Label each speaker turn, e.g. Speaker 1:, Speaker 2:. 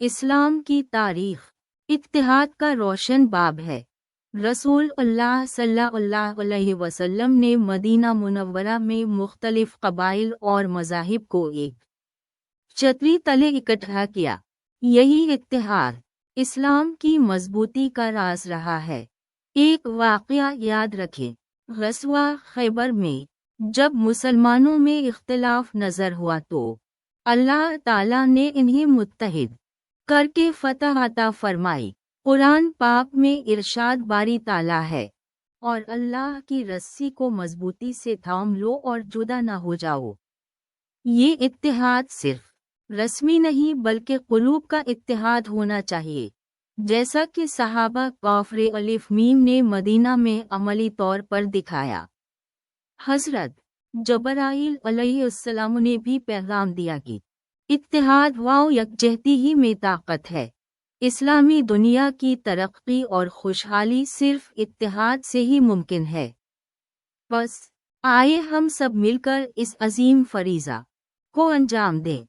Speaker 1: اسلام کی تاریخ اتحاد کا روشن باب ہے۔ رسول اللہ صلی اللہ علیہ وسلم نے مدینہ منورہ میں مختلف قبائل اور مذاہب کو ایک چھتری تلے اکٹھا کیا۔ یہی اتحاد اسلام کی مضبوطی کا راز رہا ہے۔ ایک واقعہ یاد رکھیں، غزوہ خیبر میں جب مسلمانوں میں اختلاف نظر ہوا تو اللہ تعالیٰ نے انہیں متحد کر کے فتح عطا فرمائی۔ قرآن پاک میں ارشاد باری تعالیٰ ہے، اور اللہ کی رسی کو مضبوطی سے تھام لو اور جدا نہ ہو جاؤ۔ یہ اتحاد صرف رسمی نہیں بلکہ قلوب کا اتحاد ہونا چاہیے، جیسا کہ صحابہ کفر الف میم نے مدینہ میں عملی طور پر دکھایا۔ حضرت جبرائیل علیہ السلام نے بھی پیغام دیا کہ اتحاد و یکجہتی ہی میں طاقت ہے۔ اسلامی دنیا کی ترقی اور خوشحالی صرف اتحاد سے ہی ممکن ہے۔ بس آئے ہم سب مل کر اس عظیم فریضہ کو انجام دیں۔